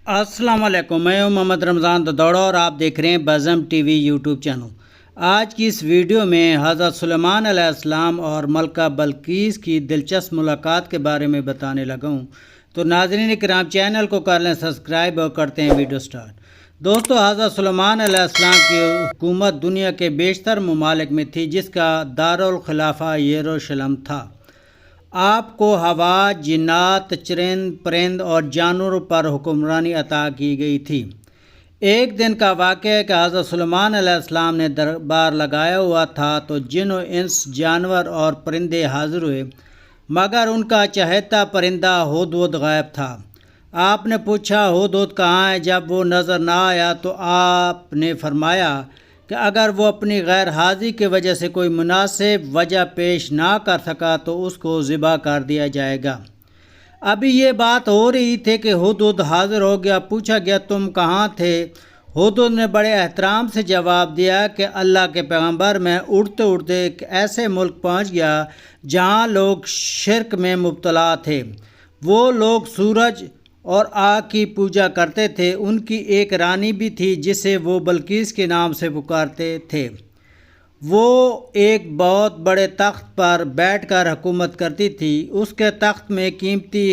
السلام علیکم، میں ہوں محمد رمضان ددوڑا اور آپ دیکھ رہے ہیں بزم ٹی وی یوٹیوب چینل۔ آج کی اس ویڈیو میں حضرت سلیمان علیہ السلام اور ملکہ بلقیس کی دلچسپ ملاقات کے بارے میں بتانے لگا ہوں، تو ناظرین کرام چینل کو کر لیں سبسکرائب اور کرتے ہیں ویڈیو سٹارٹ۔ دوستو، حضرت سلیمان علیہ السلام کی حکومت دنیا کے بیشتر ممالک میں تھی، جس کا دارالخلافہ یروشلم تھا۔ آپ کو ہوا، جنات، چرند پرند اور جانوروں پر حکمرانی عطا کی گئی تھی۔ ایک دن کا واقعہ ہے کہ حضرت سلیمان علیہ السلام نے دربار لگایا ہوا تھا تو جن و انس، جانور اور پرندے حاضر ہوئے، مگر ان کا چہیتا پرندہ ہدہد غائب تھا۔ آپ نے پوچھا ہدہد کہاں ہے؟ جب وہ نظر نہ آیا تو آپ نے فرمایا کہ اگر وہ اپنی غیر حاضری کی وجہ سے کوئی مناسب وجہ پیش نہ کر سکا تو اس کو ذبح کر دیا جائے گا۔ ابھی یہ بات ہو رہی تھی کہ ہدہد حاضر ہو گیا۔ پوچھا گیا تم کہاں تھے؟ ہدہد نے بڑے احترام سے جواب دیا کہ اللہ کے پیغمبر، میں اڑتے اڑتے ایک ایسے ملک پہنچ گیا جہاں لوگ شرک میں مبتلا تھے۔ وہ لوگ سورج اور آگ کی پوجا کرتے تھے۔ ان کی ایک رانی بھی تھی جسے وہ بلقیس کے نام سے پکارتے تھے۔ وہ ایک بہت بڑے تخت پر بیٹھ کر حکومت کرتی تھی۔ اس کے تخت میں قیمتی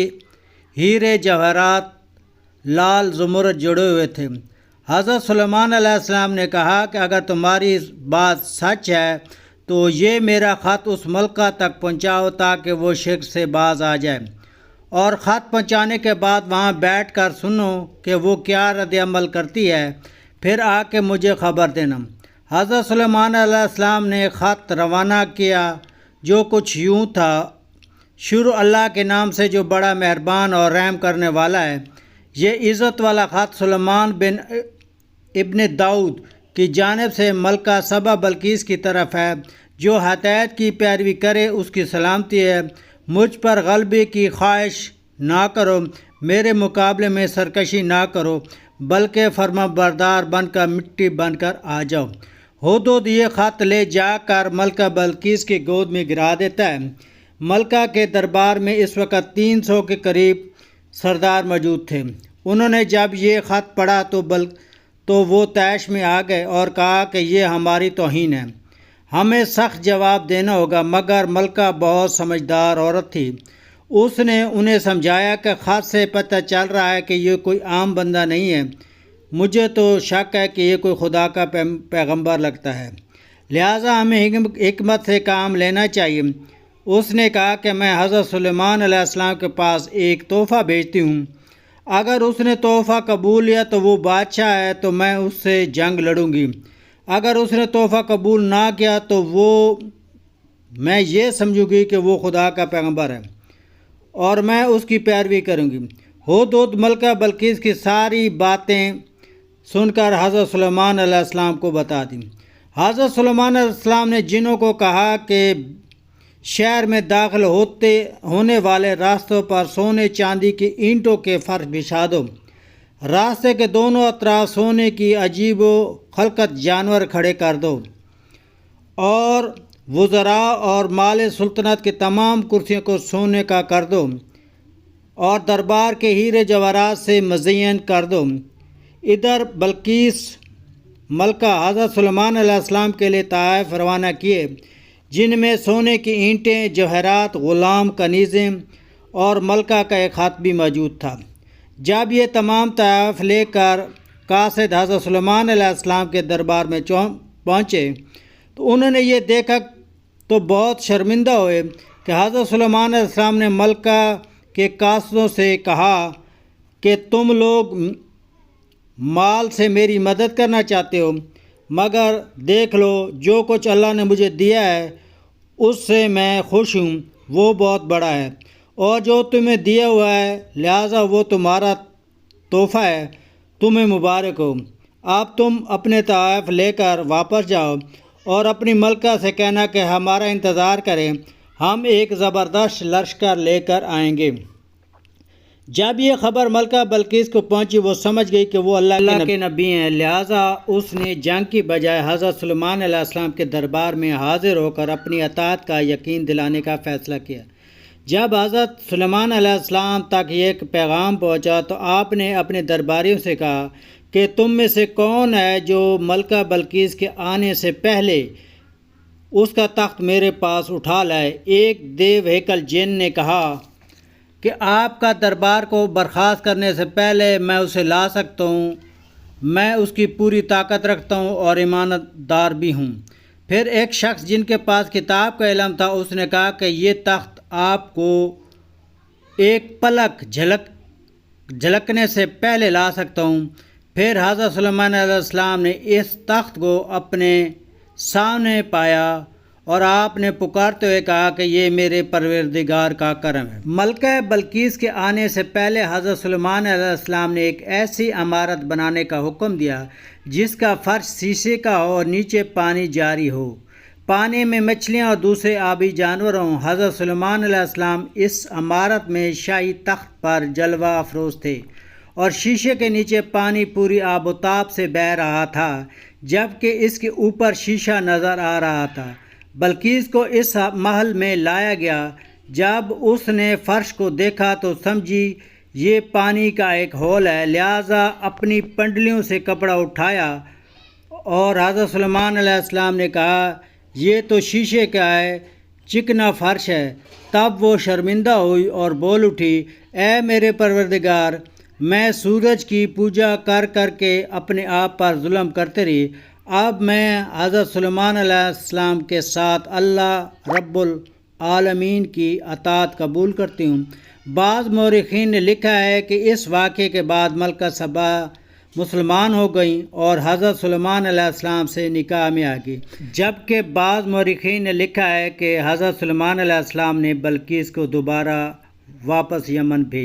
ہیرے جواہرات لال زمرد جڑے ہوئے تھے۔ حضرت سلیمان علیہ السلام نے کہا کہ اگر تمہاری بات سچ ہے تو یہ میرا خط اس ملکہ تک پہنچاؤ تاکہ وہ شرک سے باز آ جائے، اور خط پہنچانے کے بعد وہاں بیٹھ کر سنو کہ وہ کیا رد عمل کرتی ہے، پھر آ کے مجھے خبر دینا۔ حضرت سلیمان علیہ السلام نے خط روانہ کیا جو کچھ یوں تھا: شروع اللہ کے نام سے جو بڑا مہربان اور رحم کرنے والا ہے۔ یہ عزت والا خط سلیمان بن ابن داؤد کی جانب سے ملکہ سبا بلقیس کی طرف ہے۔ جو ہدایت کی پیروی کرے اس کی سلامتی ہے۔ مجھ پر غلبے کی خواہش نہ کرو، میرے مقابلے میں سرکشی نہ کرو، بلکہ فرما بردار بن کر مٹی بن کر آ جاؤ۔ ہدہد یہ خط لے جا کر ملکہ بلقیس کی گود میں گرا دیتا ہے۔ ملکہ کے دربار میں اس وقت 300 کے قریب سردار موجود تھے۔ انہوں نے جب یہ خط پڑھا تو وہ طیش میں آ گئے اور کہا کہ یہ ہماری توہین ہے، ہمیں سخت جواب دینا ہوگا۔ مگر ملکہ بہت سمجھدار عورت تھی۔ اس نے انہیں سمجھایا کہ خط سے پتہ چل رہا ہے کہ یہ کوئی عام بندہ نہیں ہے، مجھے تو شک ہے کہ یہ کوئی خدا کا پیغمبر لگتا ہے، لہٰذا ہمیں حکمت سے کام لینا چاہیے۔ اس نے کہا کہ میں حضرت سلیمان علیہ السلام کے پاس ایک تحفہ بھیجتی ہوں، اگر اس نے تحفہ قبول کیا تو وہ بادشاہ ہے تو میں اس سے جنگ لڑوں گی، اگر اس نے تحفہ قبول نہ کیا تو میں یہ سمجھوں گی کہ وہ خدا کا پیغمبر ہے اور میں اس کی پیروی کروں گی۔ ہدہد ملکہ بلقیس کی ساری باتیں سن کر حضرت سلیمان علیہ السلام کو بتا دیں۔ حضرت سلیمان علیہ السلام نے جنوں کو کہا کہ شہر میں داخل ہونے والے راستوں پر سونے چاندی کی اینٹوں کے فرش بچھا دو، راستے کے دونوں اطراف سونے کی عجیب و خلقت جانور کھڑے کر دو، اور وزراء اور مال سلطنت کی تمام کرسیوں کو سونے کا کر دو، اور دربار کے ہیرے جواہرات سے مزین کر دو۔ ادھر بلقیس ملکہ حضرت سلیمان علیہ السلام کے لیے تحائف روانہ کیے، جن میں سونے کی اینٹیں، جواہرات، غلام، کنیزیں اور ملکہ کا ایک خط بھی موجود تھا۔ جب یہ تمام تحائف لے کر قاصد حضرت سلیمان علیہ السلام کے دربار میں پہنچے تو انہوں نے یہ دیکھا تو بہت شرمندہ ہوئے کہ حضرت سلیمان علیہ السلام نے ملکہ کے قاصدوں سے کہا کہ تم لوگ مال سے میری مدد کرنا چاہتے ہو، مگر دیکھ لو جو کچھ اللہ نے مجھے دیا ہے اس سے میں خوش ہوں، وہ بہت بڑا ہے، اور جو تمہیں دیا ہوا ہے لہٰذا وہ تمہارا تحفہ ہے، تمہیں مبارک ہو۔ اب تم اپنے تحائف لے کر واپس جاؤ اور اپنی ملکہ سے کہنا کہ ہمارا انتظار کریں، ہم ایک زبردست لشکر لے کر آئیں گے۔ جب یہ خبر ملکہ بلقیس کو پہنچی وہ سمجھ گئی کہ وہ اللہ کے نبی ہیں، لہٰذا اس نے جنگ کی بجائے حضرت سلیمان علیہ السلام کے دربار میں حاضر ہو کر اپنی اطاعت کا یقین دلانے کا فیصلہ کیا۔ جب حضرت سلیمان علیہ السلام تک یہ پیغام پہنچا تو آپ نے اپنے درباریوں سے کہا کہ تم میں سے کون ہے جو ملکہ بلقیس کے آنے سے پہلے اس کا تخت میرے پاس اٹھا لائے۔ ایک دیو ہیکل جن نے کہا کہ آپ کا دربار کو برخاست کرنے سے پہلے میں اسے لا سکتا ہوں، میں اس کی پوری طاقت رکھتا ہوں اور ایمانت دار بھی ہوں۔ پھر ایک شخص جن کے پاس کتاب کا علم تھا اس نے کہا کہ یہ تخت آپ کو ایک پلک جھلکنے سے پہلے لا سکتا ہوں۔ پھر حضرت سلیمان علیہ السلام نے اس تخت کو اپنے سامنے پایا اور آپ نے پکارتے ہوئے کہا کہ یہ میرے پروردگار کا کرم ہے۔ ملکہ بلقیس کے آنے سے پہلے حضرت سلیمان علیہ السلام نے ایک ایسی عمارت بنانے کا حکم دیا جس کا فرش شیشے کا ہو اور نیچے پانی جاری ہو، پانی میں مچھلیاں اور دوسرے آبی جانور ہوں۔ حضرت سلیمان علیہ السلام اس عمارت میں شاہی تخت پر جلوہ افروز تھے اور شیشے کے نیچے پانی پوری آب و تاب سے بہہ رہا تھا جبکہ اس کے اوپر شیشہ نظر آ رہا تھا۔ بلقیس کو اس محل میں لایا گیا۔ جب اس نے فرش کو دیکھا تو سمجھی یہ پانی کا ایک ہول ہے، لہٰذا اپنی پنڈلیوں سے کپڑا اٹھایا اور حضرت سلیمان علیہ السلام نے کہا یہ تو شیشے کا ہے، چکنا فرش ہے۔ تب وہ شرمندہ ہوئی اور بول اٹھی، اے میرے پروردگار، میں سورج کی پوجا کر کر کے اپنے آپ پر ظلم کرتے رہی، اب میں حضرت سلیمان علیہ السلام کے ساتھ اللہ رب العالمین کی اطاعت قبول کرتی ہوں۔ بعض مورخین نے لکھا ہے کہ اس واقعے کے بعد ملکہ سبا مسلمان ہو گئیں اور حضرت سلیمان علیہ السلام سے نکاح میں آ گئی، جبکہ بعض مورخین نے لکھا ہے کہ حضرت سلیمان علیہ السلام نے بلقیس کو دوبارہ واپس یمن بھیجا۔